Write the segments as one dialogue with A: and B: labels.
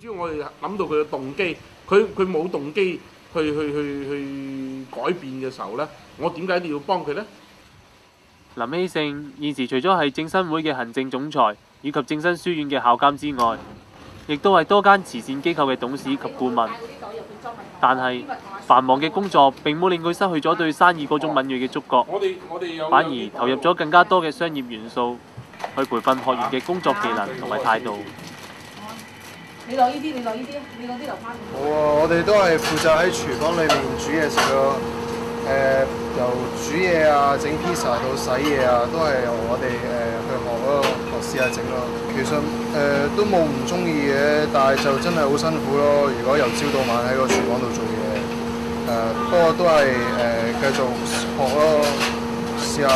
A: 只要我哋諗到佢嘅動機，佢冇動機去改變嘅時候咧，我點解一定要幫佢咧？
B: 林希聖現時除咗係正生會嘅行政總裁以及正生書院嘅校監之外，亦都係多間慈善機構嘅董事及顧問。但係繁忙嘅工作並冇令佢失去咗對生意嗰種敏鋭嘅觸覺，反而投入咗更加多嘅商業元素去培訓學員嘅工作技能同埋態度。
C: 你攞呢啲，你攞呢啲，你攞啲留翻。
D: 冇啊！我哋都係負責喺廚房裏面煮嘢食咯。由煮嘢啊、整 pizza 到洗嘢啊，都係由我哋去學咯，學試下整咯。其實都冇唔中意嘅，但係就真係好辛苦咯。如果由朝到晚喺個廚房度做嘢，不過都係繼續學咯，試下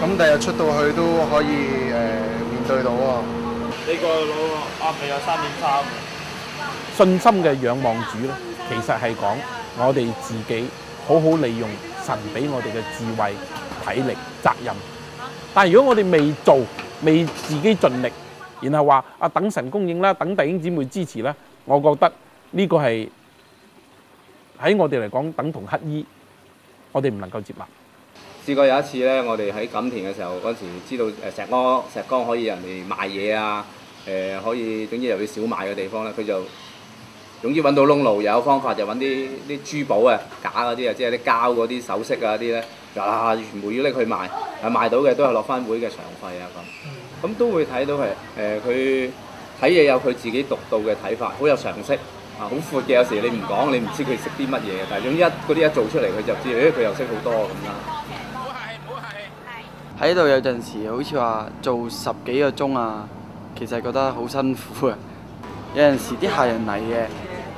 D: 咁第日出到去都可以面對到啊！
E: 呢個攞佢有3.3。
F: 信心嘅仰望主咧，其實係講我哋自己好好利用神俾我哋嘅智慧、體力、責任。但係如果我哋未做、未自己盡力，然後話等神供應啦，等弟兄姊妹支持啦，我覺得呢個係喺我哋嚟講等同乞衣，我哋唔能夠接納。
G: 試過有一次咧，我哋喺錦田嘅時候，嗰時知道石崗可以人哋賣嘢啊，可以總之有啲小賣嘅地方咧，佢就總之揾到窿路，有方法就揾啲珠寶啊、假嗰啲啊，即係啲膠嗰啲首飾啊啲咧，全部要拎去賣，賣到嘅都係落翻會嘅場費啊咁。咁都會睇到係佢睇嘢有佢自己獨到嘅睇法，好有常識啊，好闊嘅。有時你唔講，你唔知佢識啲乜嘢，但係總之嗰啲一做出嚟，佢就知，佢又識好多咁啦。
H: 喺度有陣時好似話做10幾個鐘啊，其實覺得好辛苦啊。有陣時啲客人嚟嘅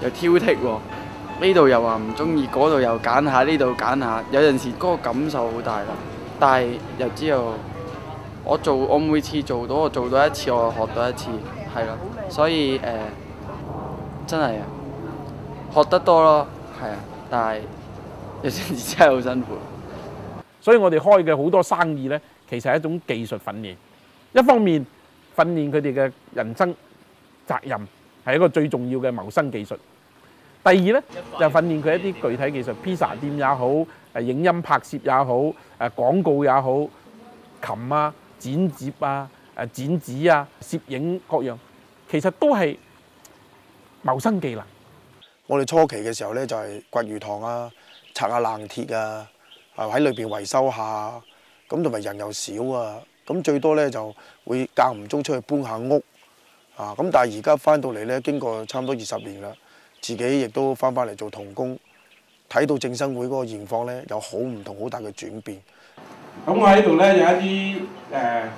H: 又挑剔喎，呢度又話唔中意，嗰度又揀下，呢度揀下。有陣時嗰個感受好大啦，但係又知道我每次做到一次，我學到一次，係咯。所以真係學得多咯，係啊，但係有陣時真係好辛苦。
F: 所以我哋開嘅好多生意呢，其實係一種技術訓練。一方面訓練佢哋嘅人生責任，係一個最重要嘅謀生技術。第二呢，就訓練佢一啲具體技術，披薩店也好，影音拍攝也好，廣告也好，琴啊、剪接啊、剪紙啊、攝影各樣，其實都係謀生技能。
D: 我哋初期嘅時候呢，就係掘魚塘啊、拆下爛鐵啊。喺裏邊維修下，咁同埋人又少啊，咁最多咧就會間唔中出去搬下屋，咁但係而家翻到嚟咧，經過差唔多20年啦，自己亦都翻嚟做同工，睇到正生會嗰個現況咧，有好唔同好大嘅轉變。
A: 咁我喺度咧有一啲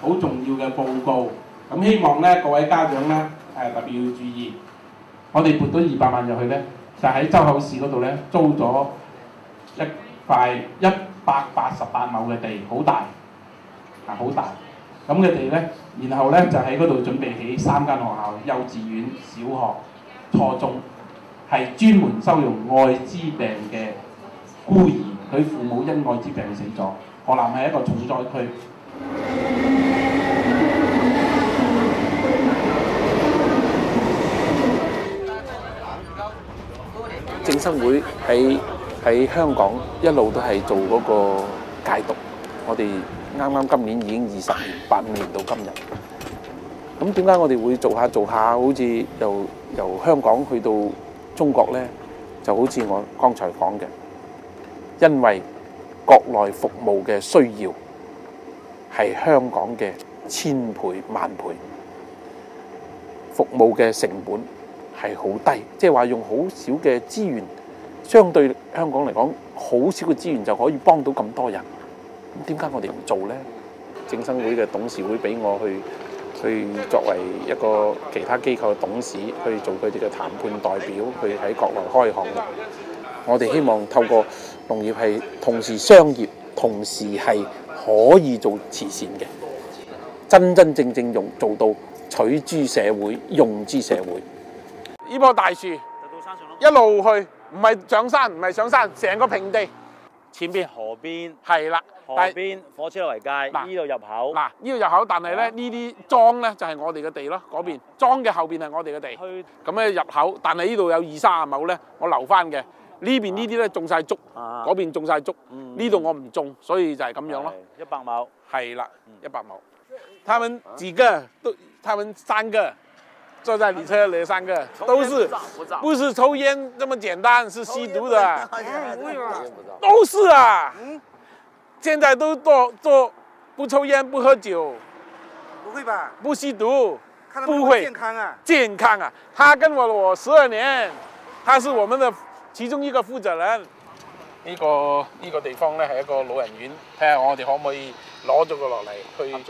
A: 好重要嘅報告，咁希望咧各位家長咧特別要注意，我哋撥咗200萬入去咧，就喺周口市嗰度咧租咗一塊188畝嘅地，好大，好大。咁嘅地咧，然後咧就喺嗰度準備起3間學校，幼稚園、小學、初中，係專門收容愛滋病嘅孤兒，佢父母因愛滋病死咗。河南係一個重災區。
F: 正生會喺香港一路都係做嗰個戒毒，我哋啱今年已經20年，85年到今日。咁點解我哋會做下，好似由香港去到中國呢？就好似我剛才講嘅，因為國內服務嘅需要係香港嘅1000倍、萬倍，服務嘅成本係好低，即係話用好少嘅資源。相對香港嚟講，好少嘅資源就可以幫到咁多人。咁點解我哋唔做呢？正生會嘅董事會俾我去作為一個其他機構嘅董事，去做佢哋嘅談判代表，去喺國內開項目。我哋希望透過農業係同時商業，同時係可以做慈善嘅，真正做到取諸社會，用諸社會。呢棵大樹一路去。唔係上山，成個平地，前邊
E: 河邊，
F: 係啦，
E: 河
F: 但係
E: 邊火車圍街，
F: 嗱
E: 呢度入口。
F: 嗱呢度入口，但係咧呢啲莊咧就係我哋嘅地咯，嗰邊莊嘅後邊係我哋嘅地。
E: 去
F: 咁咧入口，但係呢度有20-30畝咧，我留翻嘅。呢邊呢啲咧種晒竹，嗰邊種晒竹，呢度我唔種，所以就係咁樣咯。
E: 100畝。
F: 係啦，100畝。他們幾個都，他們3個坐在你車裏3個，都是不是抽煙這麼簡單，是吸毒的。都是啊。現在都做不抽煙不喝酒。
I: 不會吧？
F: 不吸毒。
I: 看他
F: 不會。
I: 健康啊！
F: 健康啊！他跟我12年，他是我們的其中一個負責人。呢個地方咧係一個老人院，睇下我哋可唔可以攞咗佢落嚟去合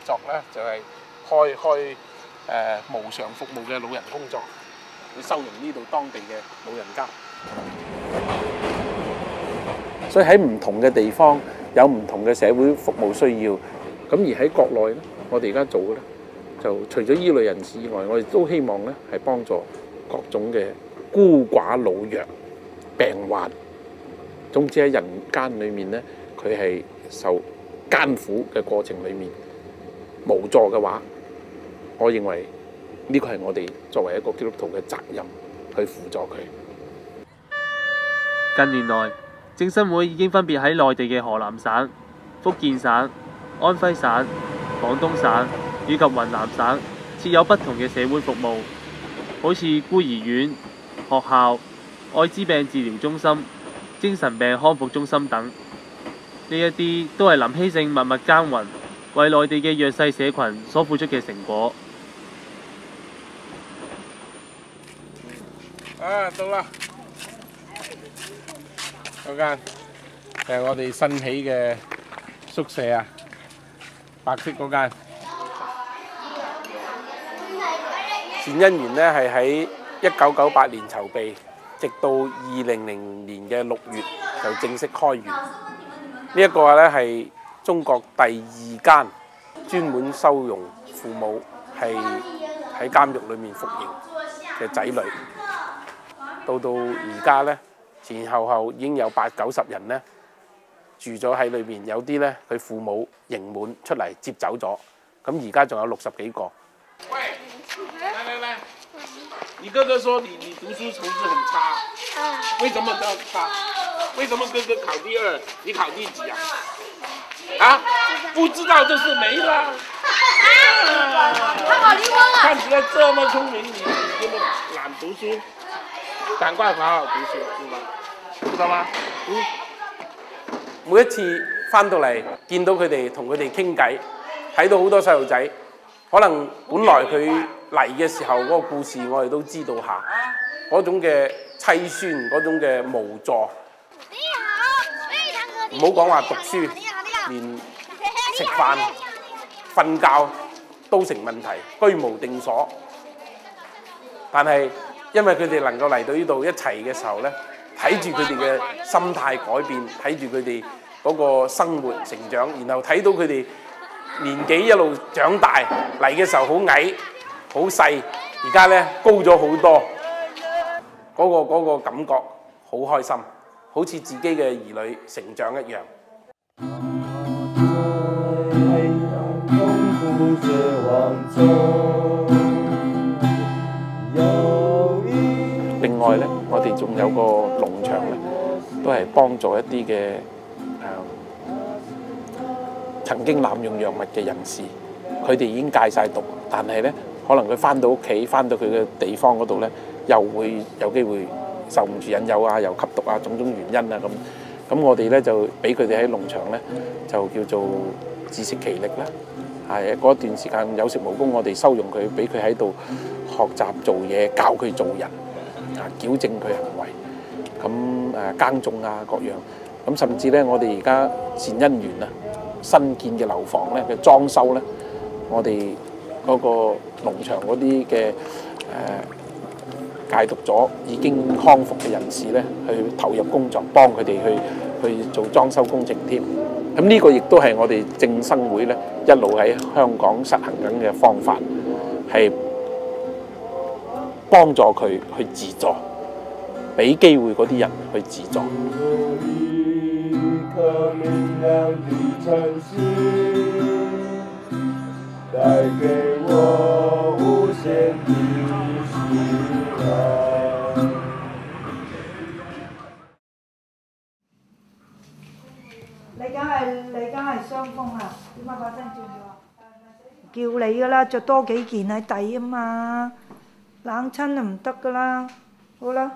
F: 作咧，就係開無償服務嘅老人工作，去收容呢度當地嘅老人家。所以喺唔同嘅地方有唔同嘅社會服務需要，咁而喺國內咧，我哋而家做嘅咧，就除咗依類人士以外，我哋都希望咧係幫助各種嘅孤寡老弱、病患。總之喺人間裏面咧，佢係受艱苦嘅過程裏面無助嘅話，我認為呢個係我哋作為一個基督徒嘅責任，去輔助佢。
B: 近年來，正生會已經分別喺內地嘅河南省、福建省、安徽省、廣東省以及雲南省設有不同嘅社會服務，好似孤兒院、學校、愛滋病治療中心、精神病康復中心等，呢一啲都係林希聖默默耕耘，為內地嘅弱勢社群所付出嘅成果。
F: 到啦，嗰間係我哋新起嘅宿舍啊，白色嗰間。善恩園咧係喺1998年籌備。直到2000年嘅6月就正式開園。呢一個咧係中國第2間專門收容父母係喺監獄裏面服刑嘅仔女。到而家咧，前後已經有80-90人咧住咗喺裏邊，有啲咧佢父母刑滿出嚟接走咗，咁而家仲有60幾個。喂，來。你哥哥說你讀書成績很差，為什麼這樣差？為什麼哥哥考第2，你考第幾啊？啊？不知道就是沒了。看起來這麼聰明，你這麼懶讀書，趕快好好讀書，知道嗎？每一次翻到嚟，見到佢哋同佢哋傾偈，睇到好多細路仔，可能本來佢嚟嘅時候嗰個故事我哋都知道下，嗰種嘅凄酸，嗰種嘅無助。唔好講話讀書，連食飯、瞓覺都成問題，居無定所。但係因為佢哋能夠嚟到呢度一齊嘅時候咧，睇住佢哋嘅心態改變，睇住佢哋嗰個生活成長，然後睇到佢哋年紀一路長大，嚟嘅時候好矮。好細，而家咧高咗好多，嗰個感覺好開心，好似自己嘅兒女成長一樣。另外咧，我哋仲有個農場咧，都係幫助一啲嘅曾經濫用藥物嘅人士，佢哋已經戒晒毒，但係咧。可能佢翻到屋企，翻到佢嘅地方嗰度咧，又會有機會受唔住引誘啊，又吸毒啊，種種原因啊咁。咁我哋咧就俾佢哋喺農場咧，就叫做自食其力啦。係嗰段時間有食無功，我哋收容佢，俾佢喺度學習做嘢，教佢做人，矯正佢行為。咁耕種啊各樣。咁甚至咧，我哋而家善恩園啊，新建嘅樓房咧嘅裝修咧，我哋嗰個農場嗰啲嘅戒毒咗已經康復嘅人士咧，去投入工作，幫佢哋去做裝修工程添。咁呢個亦都係我哋正生會咧一路喺香港實行緊嘅方法，係幫助佢去自助，俾機會嗰啲人去自助。
I: 顆明亮的城市，帶給我無限的希望。
J: 你梗係傷風啊？點解把聲轉咗啊？叫你噶啦，着多幾件喺底啊嘛，冷親就唔得噶啦。好啦。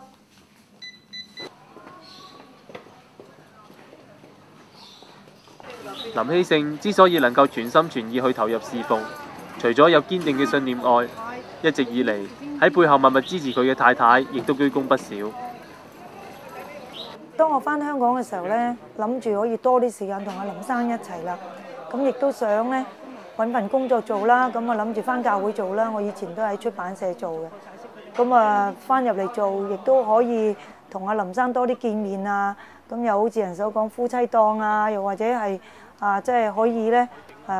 B: 林希聖之所以能夠全心全意去投入侍奉，除咗有堅定嘅信念外，一直以嚟喺背後默默支持佢嘅太太，亦都居功不少。
J: 當我翻香港嘅時候呢，諗住可以多啲時間同阿林生一齊啦。咁亦都想呢揾份工作做啦。咁我諗住翻教會做啦。我以前都喺出版社做嘅。咁啊翻入嚟做，亦都可以同阿林生多啲見面啊。咁又好似人所講夫妻檔啊，又或者係即係可以呢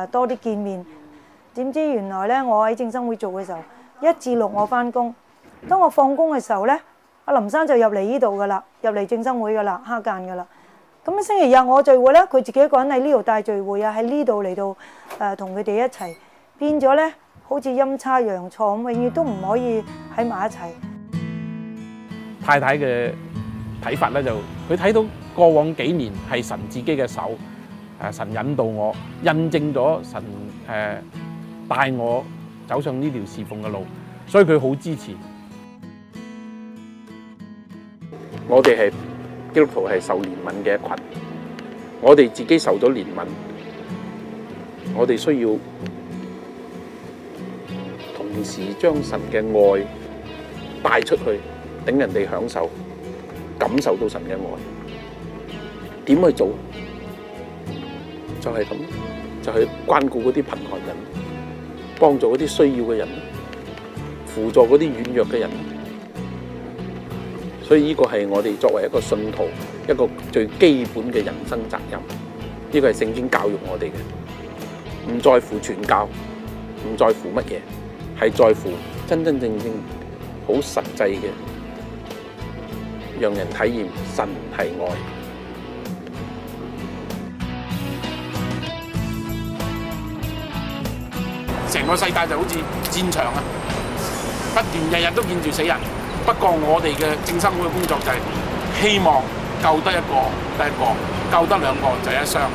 J: 多啲見面。點知原來呢，我喺正生會做嘅時候，1至6我翻工。當我放工嘅時候呢，阿林生就入嚟呢度噶啦，入嚟正生會噶啦，蝦間噶啦。咁星期日我聚會咧，佢自己一個人喺呢度帶聚會啊，喺呢度嚟到同佢哋一齊，變咗咧好似陰差陽錯咁，永遠都唔可以喺埋一齊。
K: 太太嘅睇法咧就，佢睇到過往幾年係神自己嘅手，神引導我，印證咗神帶我走上呢條侍奉嘅路，所以佢好支持。
F: 我哋係基督徒，係受憐憫嘅一群。我哋自己受咗憐憫，我哋需要同時將神嘅愛帶出去，等人哋享受、感受到神嘅愛。點去做？就係咁，就去關顧嗰啲貧寒人，幫助嗰啲需要嘅人，輔助嗰啲軟弱嘅人。所以呢個係我哋作為一個信徒一個最基本嘅人生責任，呢個係聖經教育我哋嘅，唔在乎傳教，唔在乎乜嘢，係在乎真真正正好實際嘅，讓人體驗神係愛。
K: 成個世界就好似戰場啊，不斷日日都見住死人。不過我哋嘅正生會嘅工作就係希望救得一個得一個，救得兩個就一雙。